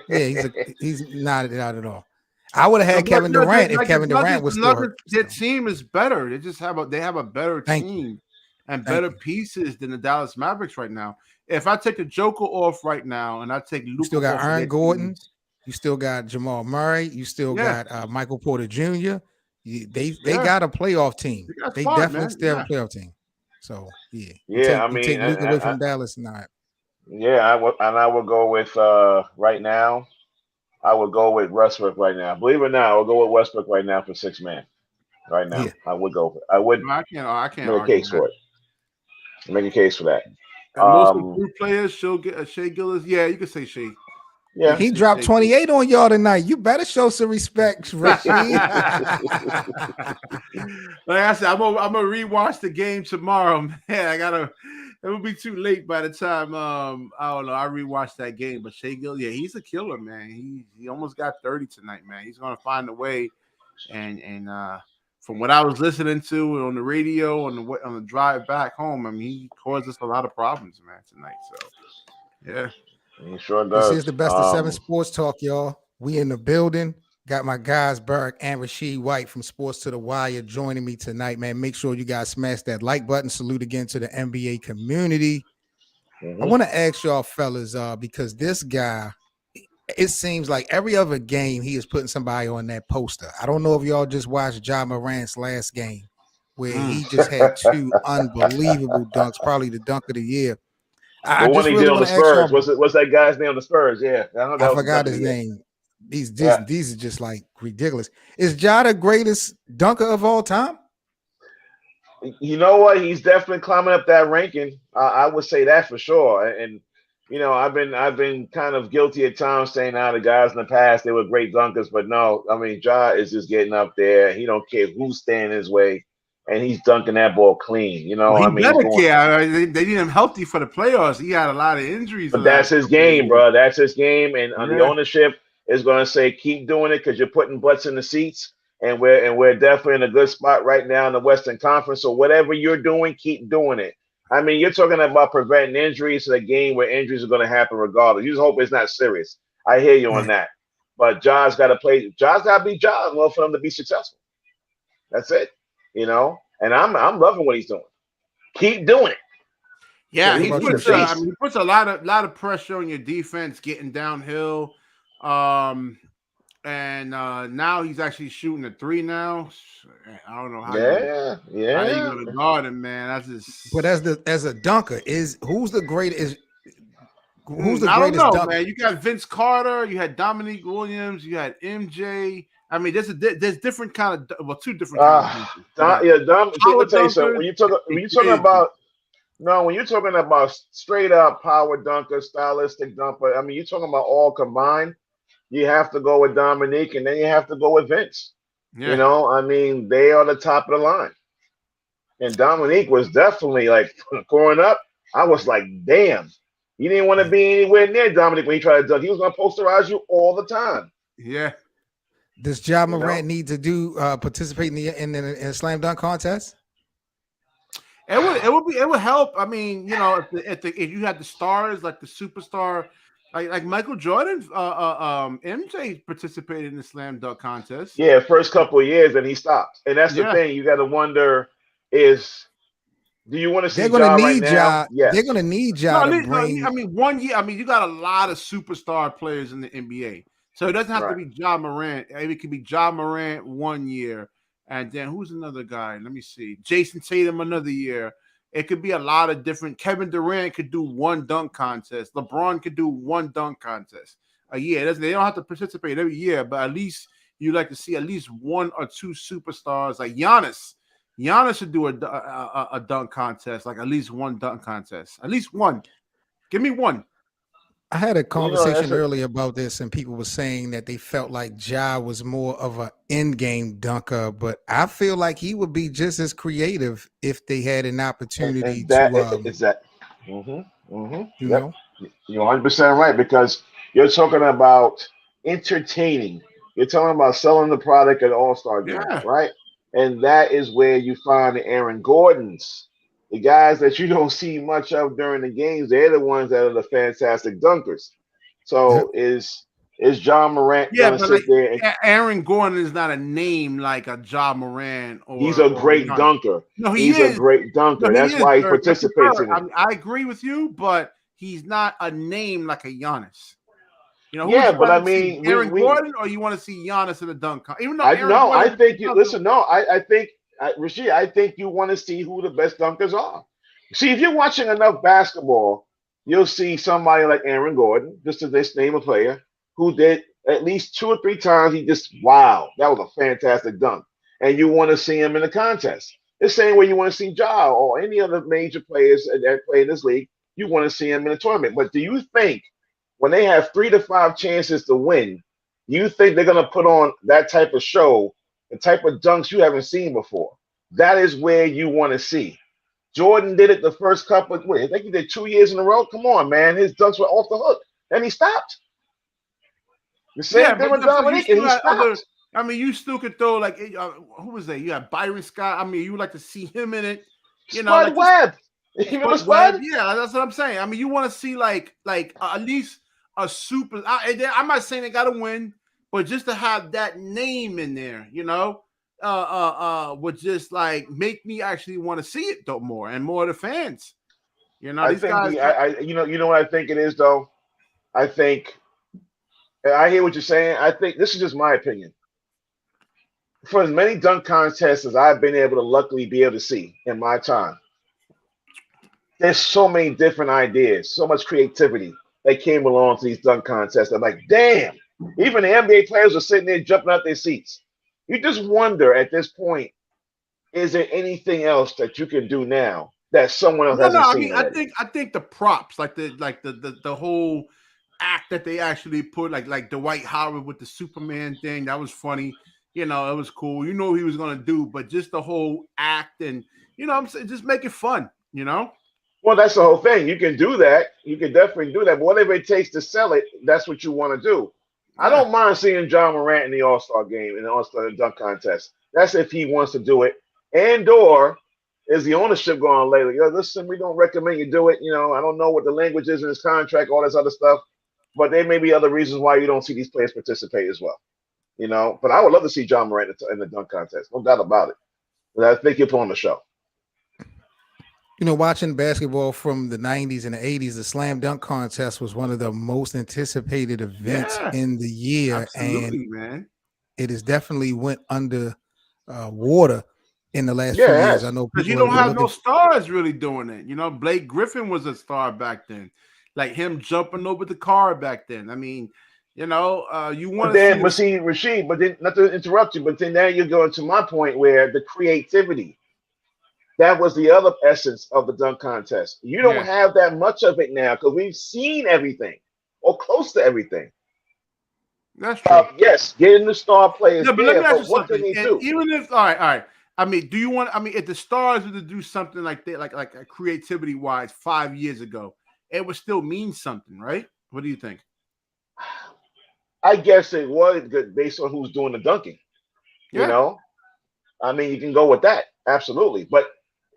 Yeah, he's not at all. I would have had Kevin Durant if Kevin Durant was still hurt. Their team is better. They have a better team and better pieces than the Dallas Mavericks right now. If I take the Joker off right now and I take Luka, you still got Aaron Gordon. You still got Jamal Murray. You still got Michael Porter Jr. They got a playoff team. They definitely still have a playoff team. So take Luka away from Dallas, not. Yeah, I would go with right now. I would go with Westbrook right now. Believe it or not, I would go with Westbrook right now for 6th man. Right now, I would go. I would. I can't make a case for it. Make a case for that. Most improved players, she'll get Shai Gilgeous. Yeah, you can say Shai. Yeah, he dropped 28 on y'all tonight. You better show some respect, Richie. Like I said, I'm gonna rewatch the game tomorrow, man. It will be too late by the time I don't know. I rewatched that game, but Shai Gilgeous, he's a killer, man. He almost got 30 tonight, man. He's gonna find a way. And from what I was listening to on the radio on the drive back home, I mean, he caused us a lot of problems, man, tonight. So yeah. He sure does. This is the Best of 7 Sports Talk, y'all. We in the building. Got my guys, Berg and Rasheed White from Sports to the Wire joining me tonight, man. Make sure you guys smash that like button. Salute again to the NBA community. I want to ask y'all fellas, because this guy, it seems like every other game he is putting somebody on that poster. I don't know if y'all just watched Ja Morant's last game where he just had 2 unbelievable dunks, probably the dunk of the year. The one he did on the Spurs. What's that guy's name on the Spurs? Yeah. I forgot his name. These are just like ridiculous. Is Ja the greatest dunker of all time? You know what? He's definitely climbing up that ranking. I would say that for sure. And you know, I've been kind of guilty at times saying the guys in the past, they were great dunkers, but no, I mean, Ja is just getting up there. He don't care who's standing his way. and he's dunking that ball clean. You know, Well, he I mean, he's better going. care. They need him healthy for the playoffs. He had a lot of injuries. But that's his game, bro. That's his game, and the Yeah. ownership is going to say, keep doing it because you're putting butts in the seats, and we're definitely in a good spot right now in the Western Conference. So whatever you're doing, keep doing it. I mean, you're talking about preventing injuries to a game where injuries are going to happen regardless. You just hope it's not serious. I hear you on that. But Ja's got to play. Ja's got to be Ja in order for them to be successful. That's it. You know, and I'm loving what he's doing. Keep doing it. Yeah, he What about puts. you, I mean, he puts a lot of pressure on your defense, getting downhill. And now he's actually shooting a 3 now. I don't know how. Yeah. How you gonna guard him, man? That's just. But as a dunker, who's the greatest? Who's the I don't greatest know, dunker? man. You got Vince Carter, you had Dominique Williams, you had MJ. I mean, there's different kind of two different kinds of people. Dom. Let me tell you something. When you're talking about when you're talking about straight up power dunker, stylistic dunker, I mean, you're talking about all combined. You have to go with Dominique, and then you have to go with Vince. Yeah. You know, I mean, they are the top of the line. And Dominique was definitely like growing up. I was like, damn, you didn't want to be anywhere near Dominique when he tried to dunk. He was going to posterize you all the time. Yeah. Does Ja Morant need to participate in the slam dunk contest? It would help. I mean, you know, if you had the stars like the superstar. Like Michael Jordan, MJ participated in the slam dunk contest. Yeah, first couple of years, and he stopped. And that's the thing. You got to wonder do you want to see they're going to need Ja? Yes. They're going to need Ja to bring. I mean, 1 year. I mean, you got a lot of superstar players in the NBA, so it doesn't have to be Ja Morant. It could be Ja Morant 1 year, and then who's another guy? Let me see. Jason Tatum another year. It could be a lot of different. Kevin Durant could do one dunk contest. LeBron could do one dunk contest a year. They don't have to participate every year, but at least you like to see at least 1 or 2 superstars like Giannis. Giannis should do a dunk contest, like at least 1 dunk contest. At least 1. Give me 1. I had a conversation earlier about this, and people were saying that they felt like Ja was more of an end-game dunker, but I feel like he would be just as creative if they had an opportunity to. You know, you're 100% right, because you're talking about entertaining. You're talking about selling the product at All-Star Game, right? And that is where you find the Aaron Gordons. The guys that you don't see much of during the games, they're the ones that are the fantastic dunkers. So is Ja Morant going to sit there? Aaron Gordon is not a name like a Ja Morant. He's a great dunker. No, he's a great dunker. That's why he participates in it. I agree with you, but he's not a name like a Giannis. You know, but I mean, Aaron Gordon, or you want to see Giannis in the dunk? Even though I think you listen. No, I think. Rasheed, I think you want to see who the best dunkers are. See, if you're watching enough basketball, you'll see somebody like Aaron Gordon, just to this name a player, who did at least 2 or 3 times. He just, wow, that was a fantastic dunk. And you want to see him in the contest. The same way you want to see Ja or any other major players that play in this league, you want to see him in the tournament. But do you think when they have 3 to 5 chances to win, you think they're going to put on that type of show, the type of dunks you haven't seen before? That is where you want to see. Jordan did it the first couple of, I think he did 2 years in a row. Come on, man. His dunks were off the hook. Then he stopped. The same thing with Dominique, and he stopped. I mean, you still could throw, like, who was that? You had Byron Scott. I mean, you would like to see him in it. You know, Spud Webb. You remember Spud? Yeah, that's what I'm saying. I mean, you want to see, like at least a super. I'm not saying they got to win, but just to have that name in there, you know, would just like make me actually want to see it though more and more of the fans. You know, you know what I think it is though. I think, and I hear what you're saying. I think this is just my opinion. For as many dunk contests as I've been able to luckily be able to see in my time, there's so many different ideas, so much creativity that came along to these dunk contests. I'm like, damn, even the NBA players are sitting there jumping out their seats. You just wonder at this point, is there anything else that you can do now that someone else hasn't seen? I think the props, like the whole act that they actually put, like Dwight Howard with the Superman thing, that was funny. You know, it was cool. You know what he was gonna do, but just the whole act and I'm saying, just make it fun. You know. Well, that's the whole thing. You can do that. You can definitely do that. But whatever it takes to sell it, that's what you want to do. I Yeah. don't mind seeing John Morant in the All-Star game, in the All-Star dunk contest. That's if he wants to do it. And/or is the ownership going lately? Yo, listen, we don't recommend you do it. I don't know what the language is in his contract, all this other stuff. But there may be other reasons why you don't see these players participate as well. But I would love to see John Morant in the dunk contest. No doubt about it. But I think he'll put on the show. Watching basketball from the 90s and the 80s, the slam dunk contest was one of the most anticipated events in the year. Absolutely, and man. It has definitely went under water in the last few years. I know because you don't have no stars really doing it. Blake Griffin was a star back then, like him jumping over the car back then. I mean, you want to see Rashid, but then not to interrupt you, but then now you're going to my point where the creativity. That was the other essence of the dunk contest. You don't have that much of it now because we've seen everything or close to everything. That's true. Yes, getting the star players but there, let me ask you what something. can they do? Even if, all right. I mean, do you want? I mean, if the Stars were to do something like that, like creativity wise, 5 years ago, it would still mean something, right? What do you think? I guess it was good based on who's doing the dunking. I mean, you can go with that, absolutely, but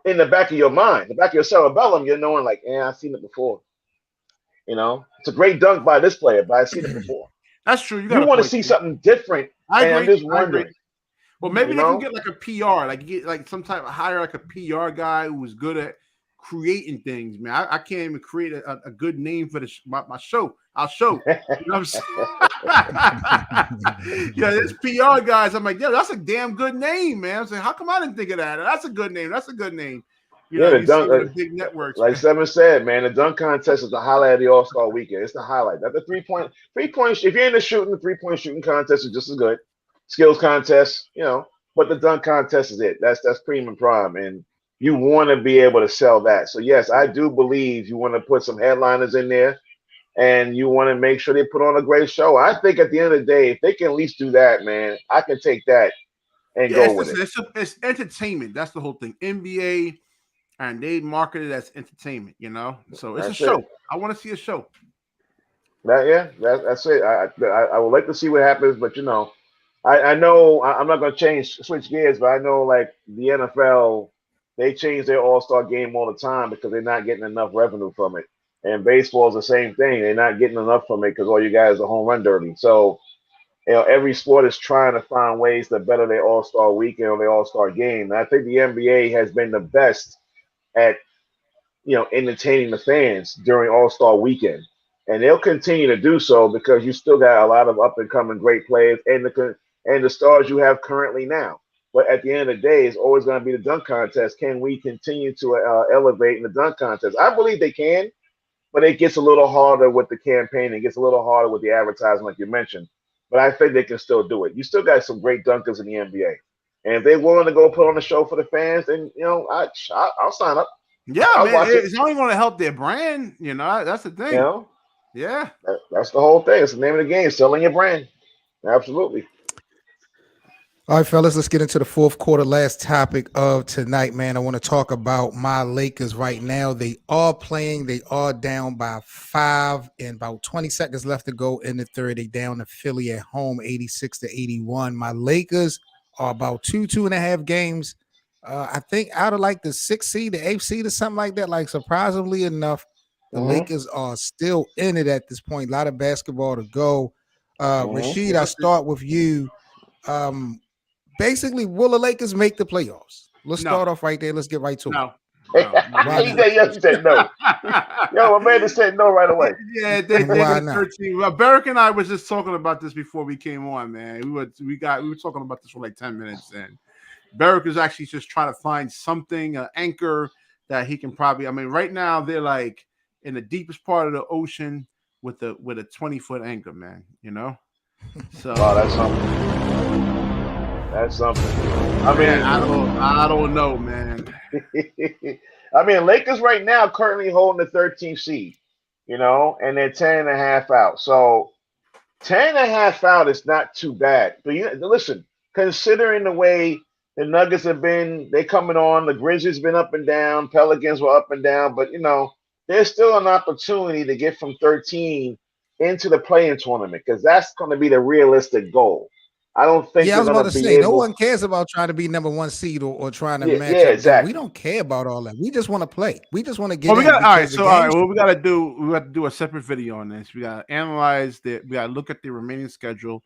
in the back of your mind, the back of your cerebellum, you're knowing like, I've seen it before. It's a great dunk by this player, but I've seen it before. That's true. You want to see something different. I'm just wondering. Well, maybe they can get like a PR, like get like some type of hire like a PR guy who is good at creating things, man. I can't even create a good name for my show. I'll show. You know what I'm saying? There's PR guys. I'm like, that's a damn good name, man. I'm saying, how come I didn't think of that? That's a good name. That's a good name. The dunk, the big networks. Like Seven said, man, the dunk contest is the highlight of the All-Star weekend. It's the highlight. Not the three-point. If you're into shooting, the three-point shooting contest is just as good. Skills contest, but the dunk contest is it. That's cream and prime, and you want to be able to sell that. So yes, I do believe you want to put some headliners in there, and you want to make sure they put on a great show. I think at the end of the day, if they can at least do that, man, I can take that and go with it. It's entertainment. That's the whole thing. NBA. And they market it as entertainment, So it's a show. I want to see a show. That's it. I would like to see what happens, but I know I'm not going to switch gears, but I know like the NFL, they change their All-Star game all the time because they're not getting enough revenue from it. And baseball is the same thing. They're not getting enough from it because all you guys are home run derby. So every sport is trying to find ways to better their All-Star weekend or their All-Star game. And I think the NBA has been the best at entertaining the fans during All-Star weekend, and they'll continue to do so because you still got a lot of up and coming great players and the stars you have currently now. But at the end of the day, it's always going to be the dunk contest. Can we continue to elevate in the dunk contest? I believe they can, but it gets a little harder with the campaign. It gets a little harder with the advertising, like you mentioned. But I think they can still do it. You still got some great dunkers in the NBA. And if they're willing to go put on a show for the fans, then I'll sign up. Yeah, man, it's only going to help their brand. That's the thing. Yeah, that's the whole thing. It's the name of the game: selling your brand. Absolutely. All right, fellas, let's get into the fourth quarter. Last topic of tonight, man. I want to talk about my Lakers right now. They are playing. They are down by 5 and about 20 seconds left to go in the third. They down to Philly at home, 86-81. My Lakers are about 2.5 games. I think out of like the 6th seed, the 8th seed or something like that. Like surprisingly enough, the Lakers are still in it at this point. A lot of basketball to go. Rashid, I'll start with you. Basically, will the Lakers make the playoffs? Let's start off right there. Let's get right to it. He said no. Yo, Amanda said no right away. Yeah, they 13. Well, Barrick and I was just talking about this before we came on, man. We were talking about this for like 10 minutes, and Barrick is actually just trying to find something, an anchor that he can probably. I mean, right now they're like in the deepest part of the ocean with a 20-foot anchor, man. So that's something. That's something. I mean, I don't know, man. I mean, Lakers right now currently holding the 13th seed, and they're 10.5 out. So 10.5 out is not too bad. But listen, considering the way the Nuggets have been, they coming on. The Grizzlies been up and down. Pelicans were up and down, but there's still an opportunity to get from 13 into the play-in tournament because that's going to be the realistic goal. I don't think I was they're about going to to be say, no able. one cares about trying to be number one seed or trying to match Yeah, up. exactly. We don't care about all that. We just want to play. We just want to get Well, in. all right. So, What we got to do, we got to do a separate video on this. We got to analyze that. We got to look at the remaining schedule,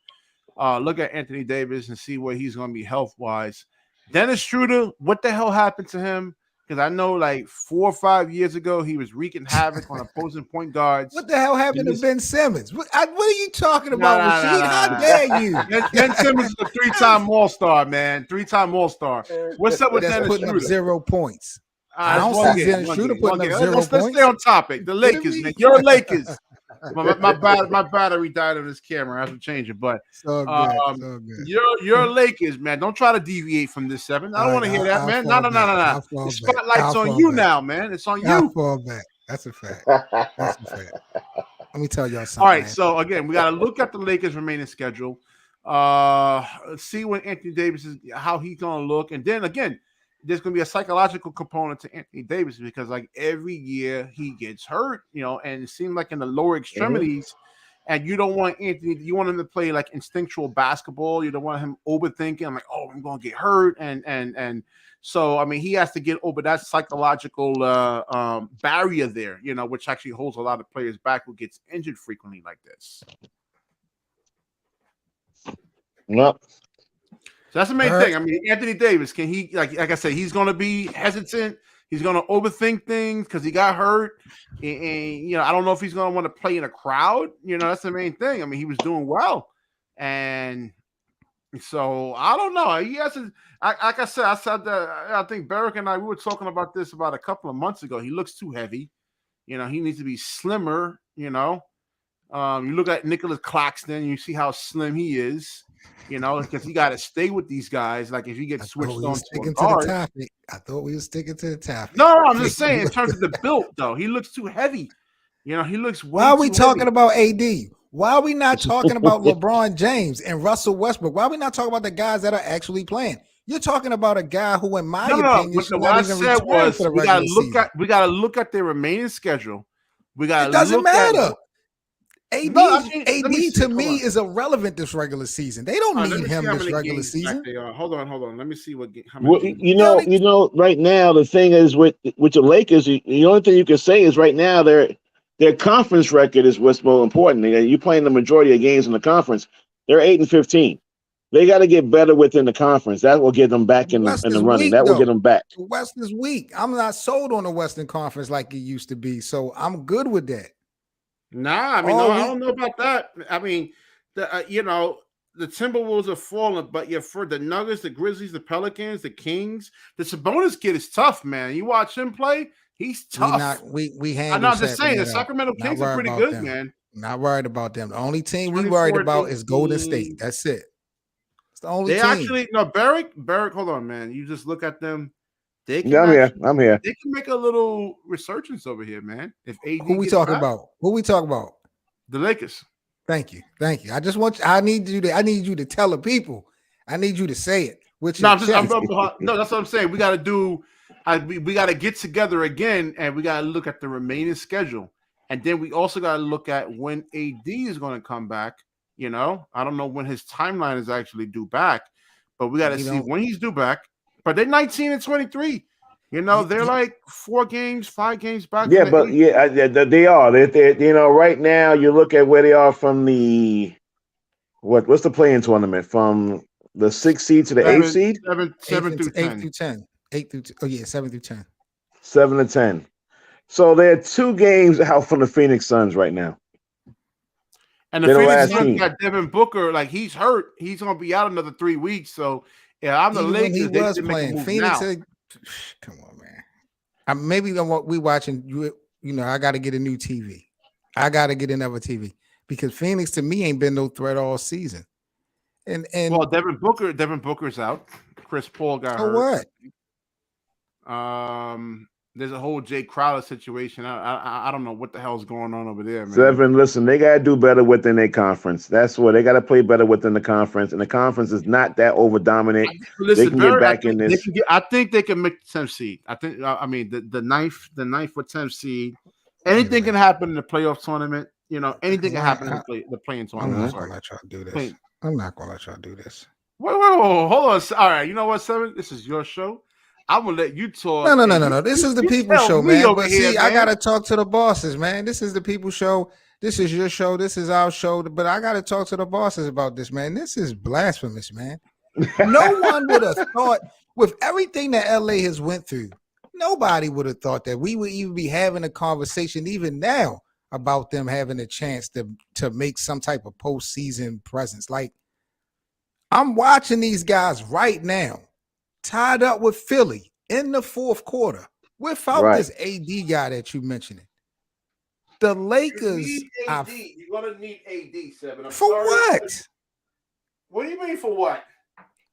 look at Anthony Davis and see where he's going to be health-wise. Dennis Schroeder, what the hell happened to him? Because I know like 4 or 5 years ago, he was wreaking havoc on opposing point guards. What the hell happened to Ben Simmons? What are you talking about, Rasheed? How dare you? Ben Simmons is a 3-time All-Star, man. 3-time All-Star. What's up with That's Dennis putting Schroeder? up 0 points. I don't see Dennis Schroeder putting up 0 Let's points. stay on topic. The Lakers, man. Your Lakers. My battery died on this camera. I have to change it, but so good. Your Lakers, man. Don't try to deviate from this 7. I don't want to hear that, man. No. The spotlight's on you now, man. It's on you. I'll fall back. That's a fact. Let me tell y'all something. All right, man. so again, we got to look at the Lakers' remaining schedule. See when Anthony Davis is, how he's going to look, and then again, there's going to be a psychological component to Anthony Davis because like every year he gets hurt, and it seems like in the lower extremities, and you don't want Anthony, you want him to play like instinctual basketball. You don't want him overthinking. I'm like, oh, I'm going to get hurt. And so, I mean, he has to get over that psychological barrier there, which actually holds a lot of players back who gets injured frequently like this. Nope. So that's the main thing. I mean, Anthony Davis, can he, like I said, he's going to be hesitant. He's going to overthink things because he got hurt. And, I don't know if he's going to want to play in a crowd. That's the main thing. I mean, he was doing well. And so I don't know. He hasn't, like I said that I think Barrick and I, we were talking about this about a couple of months ago. He looks too heavy. He needs to be slimmer, You look at Nicholas Claxton, you see how slim he is. Because he got to stay with these guys. Like if he gets switched on to the topic. I thought we were sticking to the topic. No, I'm just saying in terms of the build, though, he looks too heavy. He looks. Why are we talking about AD? Why are we not talking about LeBron James and Russell Westbrook? Why are we not talking about the guys that are actually playing? You're talking about a guy who, in my opinion, what I said was we got to look at their remaining schedule. We got. It doesn't matter. AD to me is irrelevant this regular season. They don't need him this regular season. Hold on. Let me see how many games. Right now the thing is with the Lakers, the only thing you can say is right now their conference record is what's more important. You're playing the majority of games in the conference. They're 8-15. They got to get better within the conference. That will get them back in the running. That will get them back. The West is weak. I'm not sold on the Western Conference like it used to be, so I'm good with that. Nah, I mean, I don't know about that. I mean, the Timberwolves are falling, but for the Nuggets, the Grizzlies, the Pelicans, the Kings, the Sabonis kid is tough, man. You watch him play, he's tough. We I'm not just saying the Sacramento Kings are pretty good, man. Not worried about them. The only team we worried about is Golden State. That's it. It's the only team. Actually, Barrick, hold on, man. You just look at them. I'm here. They can make a little resurgence over here, man. If AD Who we talking about? The Lakers. Thank you. I need you to tell the people. I need you to say it. That's what I'm saying. We got to do. We got to get together again, and we got to look at the remaining schedule, and then we also got to look at when AD is going to come back. I don't know when his timeline is actually due back, but we got to see when he's due back. But they're 19-23. They're like 4 games, 5 games back. Yeah, but they are. They're right now. You look at where they are from the what's the play-in tournament from the 6th seed to the 8th seed. 7 through 10. 8 through 10. Oh yeah, 7 through 10. 7 to 10. So they're 2 games out from the Phoenix Suns right now. And the Phoenix Suns got Devin Booker. Like he's hurt. He's gonna be out another 3 weeks. So. Yeah, I'm the Lakers. He was playing. Phoenix said, come on, man. Maybe we watching. I got to get a new TV. I got to get another TV because Phoenix to me ain't been no threat all season. And Devin Booker's out. Chris Paul got hurt. What? There's a whole Jay Crowder situation. I don't know what the hell's going on over there, man. Seven, listen, they got to do better within their conference. That's what they got to play better within the conference, and the conference is not that over dominant. Listen, they can get back in this. I think they can make the 10th seed. I think. I mean, the ninth or 10th seed. Anything can happen in the playoff tournament. You know, anything can happen in the playing tournament. I'm not gonna let y'all do this. I'm not gonna let y'all do this. Wait, hold on. All right, you know what, Seven? This is your show. I'm gonna let you talk. No. This is the people show, man. But see, I gotta talk to the bosses, man. This is the people show. This is your show. This is our show. But I gotta talk to the bosses about this, man. This is blasphemous, man. No one would have thought, with everything that LA has went through, nobody would have thought that we would even be having a conversation even now about them having a chance to make some type of postseason presence. Like, I'm watching these guys right now, tied up with Philly in the fourth quarter without this AD guy that you mentioned. The Lakers. You're gonna need AD, Seven. For what? What do you mean for what?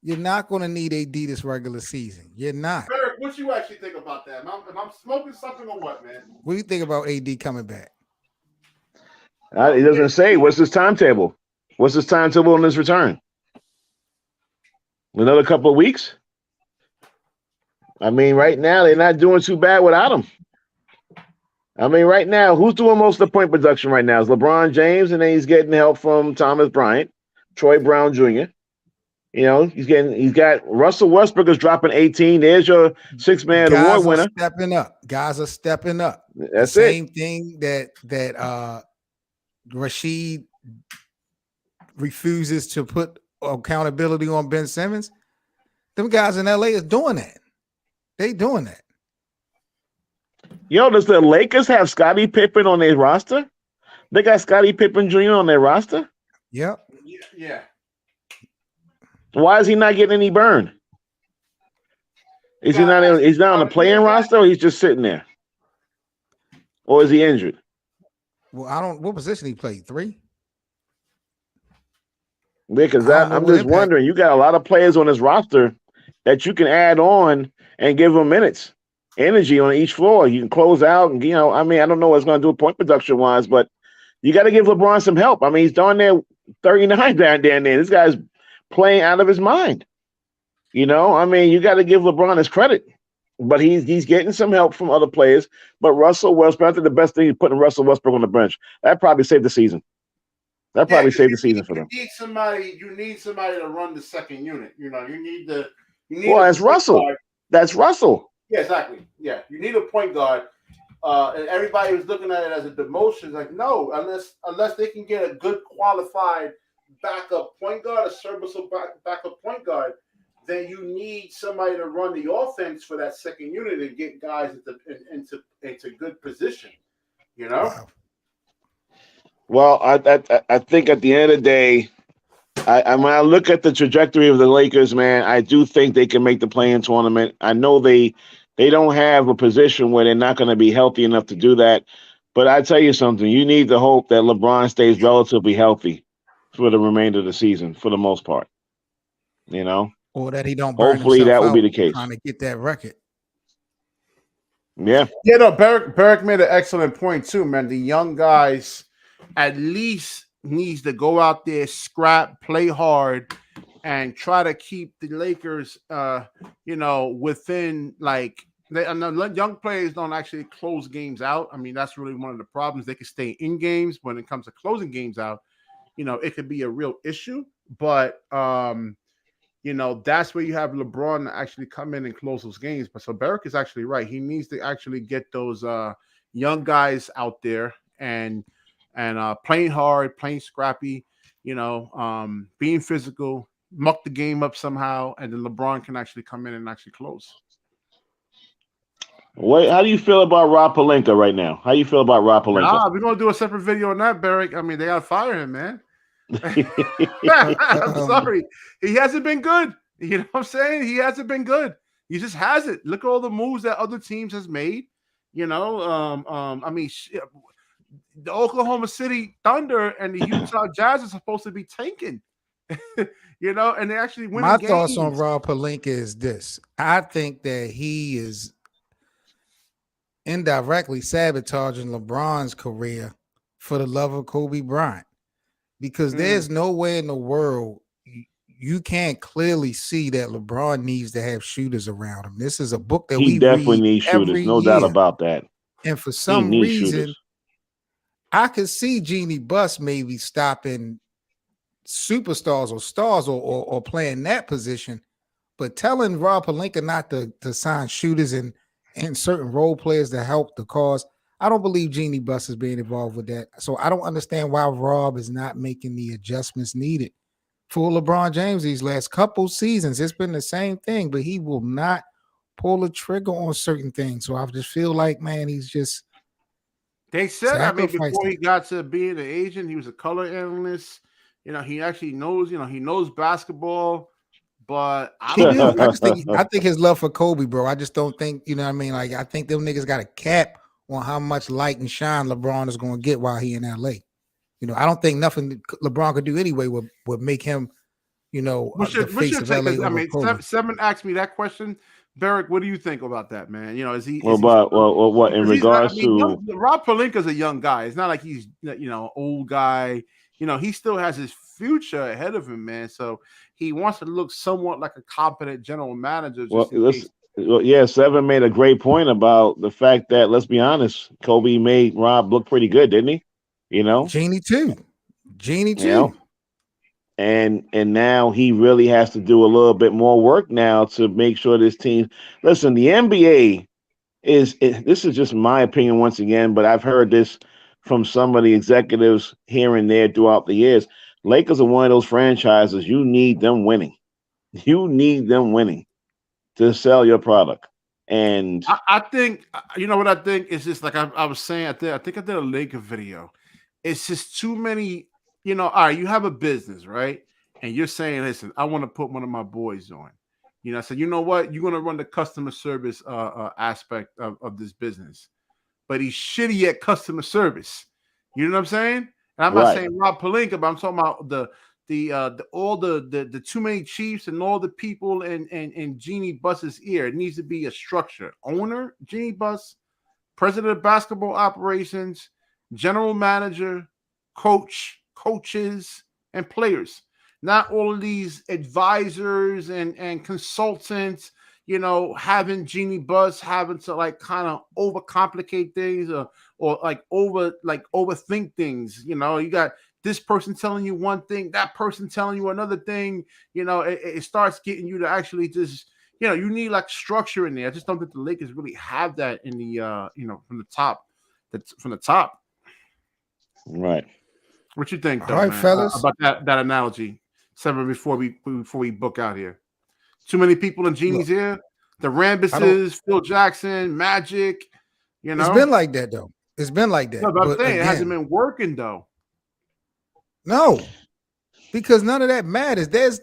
You're not going to need AD this regular season. You're not. Eric, what you actually think about that? Am I smoking something or what, man? What do you think about AD coming back? He doesn't say. What's his timetable? What's his timetable on his return? Another couple of weeks? I mean, right now, they're not doing too bad without him. I mean, right now, who's doing most of the point production right now? Is LeBron James, and then he's getting help from Thomas Bryant, Troy Brown Jr. You know, he's got Russell Westbrook is dropping 18. There's your six-man award winner. Guys are stepping up. That's Same thing that Rashid refuses to put accountability on Ben Simmons. Them guys in LA is doing that. They doing that. Yo, does the Lakers have Scottie Pippen on their roster? They got Scottie Pippen Jr. on their roster? Yep. Yeah. Why is he not getting any burn? Is he not? He's not on the playing roster, or he's just sitting there, or is he injured? Well, I don't. What position he played? 3. Because I'm just wondering. You got a lot of players on this roster that you can add on and give them minutes, energy on each floor. You can close out, and I mean, I don't know what it's going to do point production wise, but you got to give LeBron some help. I mean, he's down there 39 down there. This guy's playing out of his mind. I mean, you got to give LeBron his credit, but he's getting some help from other players. But Russell Westbrook, I think the best thing is putting Russell Westbrook on the bench. That probably saved the season. That probably saved the season for them. You need somebody to run the second unit. You need that's Russell. Guard. That's Russell. Yeah, exactly. Yeah, you need a point guard. And everybody was looking at it as a demotion. Like, no, unless they can get a good qualified backup point guard, a serviceable backup point guard, then you need somebody to run the offense for that second unit and get guys into good position. Well, I think at the end of the day, when I look at the trajectory of the Lakers, man, I do think they can make the play-in tournament. I know they don't have a position where they're not going to be healthy enough to do that. But I tell you something, you need to hope that LeBron stays relatively healthy for the remainder of the season, for the most part. Or that he don't burn hopefully that will be the case. Trying to get that record. Yeah. Yeah, no, Barrick made an excellent point too, man. The young guys at least needs to go out there, scrap, play hard, and try to keep the Lakers within young players don't actually close games out. I mean, that's really one of the problems. They can stay in games. When it comes to closing games out, it could be a real issue. But that's where you have LeBron to actually come in and close those games. But so Barrick is actually right. He needs to actually get those young guys out there and playing hard, playing scrappy, being physical, muck the game up somehow, and then LeBron can actually come in and actually close. Wait, how do you feel about Rob Pelinka right now? How do you feel about Rob Pelinka? We're gonna do a separate video on that, Barrick. I mean, they gotta fire him, man. I'm sorry. He hasn't been good. You know what I'm saying? He hasn't been good. He just hasn't. Look at all the moves that other teams has made. I mean, the Oklahoma City Thunder and the Utah Jazz are supposed to be tanking. And they actually win. My thoughts on Rob Pelinka is this. I think that he is indirectly sabotaging LeBron's career for the love of Kobe Bryant, because there's nowhere in the world you can't clearly see that LeBron needs to have shooters around him. This is a book that He we definitely read needs shooters, every no doubt year. about that. And for He some needs reason, shooters. I could see Jeannie Buss maybe stopping superstars or stars or playing that position, but telling Rob Pelinka not to sign shooters and certain role players to help the cause, I don't believe Jeannie Buss is being involved with that. So I don't understand why Rob is not making the adjustments needed for LeBron James these last couple seasons. It's been the same thing, but he will not pull a trigger on certain things. So I just feel like, man, he's just They said, I mean, before sacrificing. he got to being an agent, he was a color analyst. You know, he actually knows, he knows basketball, but He do. I think his love for Kobe, bro. I just don't think, you know what I mean? Like, I think them niggas got a cap on how much light and shine LeBron is going to get while he in LA. You know, I don't think nothing LeBron could do anyway would make him, the face of LA over Kobe. Seven asked me that question. Barrick, what do you think about that, man? You know, is he? What in regards to Rob Pelinka's a young guy. It's not like he's old guy. You know, he still has his future ahead of him, man. So he wants to look somewhat like a competent general manager. Seven made a great point about the fact that, let's be honest, Kobe made Rob look pretty good, didn't he? You know, Jeannie too. And now he really has to do a little bit more work now to make sure this team. Listen, the NBA this is just my opinion once again, but I've heard this from some of the executives here and there throughout the years. Lakers are one of those franchises. You need them winning. You need them winning to sell your product. And I think, what I think is just like I was saying, I think I did a Laker video. It's just too many. All right, you have a business, right? And you're saying, listen, I want to put one of my boys on. I said, you know what? You're going to run the customer service aspect of this business. But he's shitty at customer service. You know what I'm saying? And I'm not saying Rob Pelinka, but I'm talking about all the too many chiefs and all the people in Jeannie Buss's ear. It needs to be a structure. Owner, Jeannie Buss, president of basketball operations, general manager, coaches, and players. Not all of these advisors and consultants, having Jeannie Buss having to like kind of overcomplicate things or overthink things. You got this person telling you one thing, that person telling you another thing. It starts getting you to actually just, you need like structure in there. I just don't think the Lakers really have that in the, from the top. That's from the top. Right. What you think, though, all right, man, fellas, about that analogy? Seven before we book out here. Too many people in Jeannie's ear. The Rambuses, Phil Jackson, Magic. It's been like that though. It's been like that. No, but I'm saying it hasn't been working though. No, because none of that matters. There's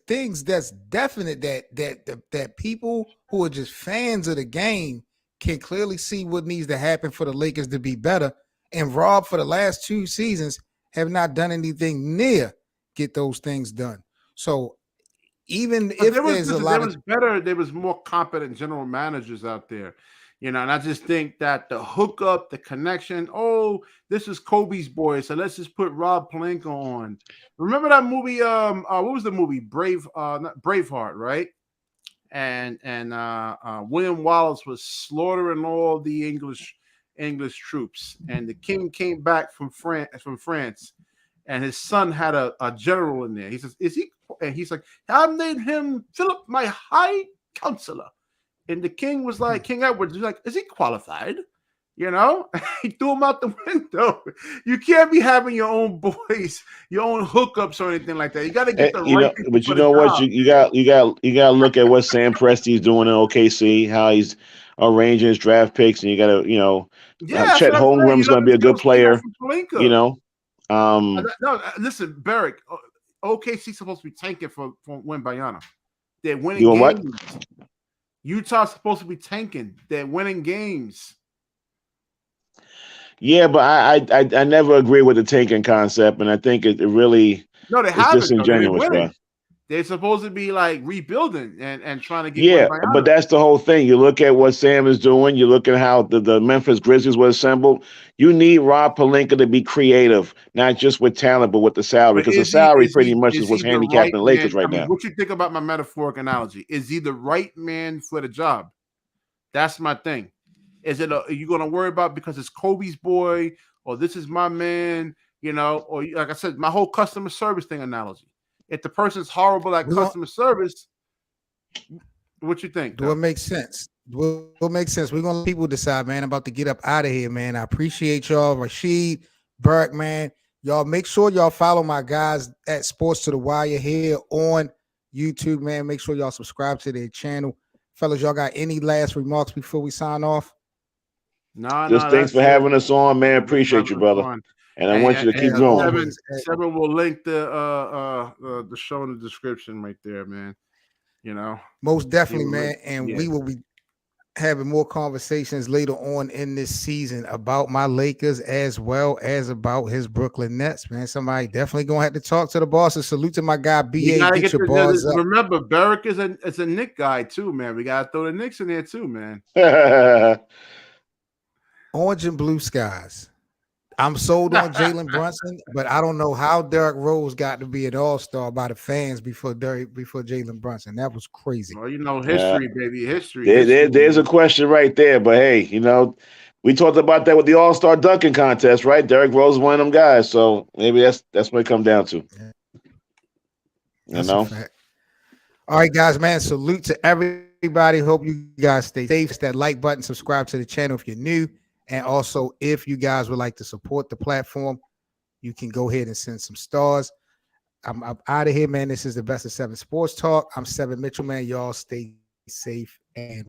things that's definite that people who are just fans of the game can clearly see what needs to happen for the Lakers to be better. And Rob, for the last 2 seasons, have not done anything near get those things done. So even if there was more competent general managers out there, and I just think that the hookup, the connection, this is Kobe's boy, so let's just put Rob Pelinka on. Remember that movie? What was the movie? Braveheart, right? And William Wallace was slaughtering all the English troops, and the king came back from France, and his son had a general in there. He says, "Is he?" And he's like, "I made him Philip, my high counselor." And the king was like, King Edward was like, "Is he qualified?" He threw him out the window. You can't be having your own boys, your own hookups or anything like that. You got to get the right people. But you know what? You got to look at what Sam Presti's doing in OKC, how he's arranging his draft picks, and you got to, Chet Holmgren's going to be a good player. No, listen, Barrick, OKC's supposed to be tanking for Wembanyama. They're winning games. What? Utah's supposed to be tanking. They're winning games. Yeah, but I never agree with the tanking concept, and I think it really they haven't. disingenuous. They're supposed to be like rebuilding and trying to get Yeah, money but that's the whole thing. You look at what Sam is doing. You look at how the Memphis Grizzlies were assembled. You need Rob Pelinka to be creative, not just with talent, but with the salary, But because the salary pretty much is is what's he the right handicapping the Lakers man? right I mean, now. what you think about my metaphoric analogy? Is he the right man for the job? That's my thing. Is it are you going to worry about because it's Kobe's boy or this is my man? You know, or like I said, my whole customer service thing analogy. If the person's horrible at customer service, what you think? Do it make sense? Do it make sense? We're gonna let people decide, man. I'm about to get up out of here, man. I appreciate y'all, Rashid, Burke, man. Y'all make sure y'all follow my guys at Sports to the Wire here on YouTube, man. Make sure y'all subscribe to their channel, fellas. Y'all got any last remarks before we sign off? Just thanks for having us on, man. Appreciate you, brother. On. And I want you to keep growing. Seven will link the show in the description right there, man. You know, most definitely, man. And we will be having more conversations later on in this season about my Lakers as well as about his Brooklyn Nets, man. Somebody definitely gonna have to talk to the boss. And salute to my guy BA. Get your bars up. Remember, Barrick is a Knick guy too, man. We gotta throw the Knicks in there too, man. Orange and blue skies. I'm sold on Jalen Brunson, but I don't know how Derrick Rose got to be an all-star by the fans before Jalen Brunson. That was crazy. Well, you know, history, baby, history. There's a question right there, but hey, you know, we talked about that with the All-Star dunking contest, right? Derrick Rose is one of them guys, so maybe that's what it comes down to. Yeah. You know. All right, guys, man. Salute to everybody. Hope you guys stay safe. Hit that like button, subscribe to the channel if you're new. And also, if you guys would like to support the platform, you can go ahead and send some stars. I'm out of here, man. This is the Best of 7 Sports Talk. I'm 7 Mitchell, man. Y'all stay safe and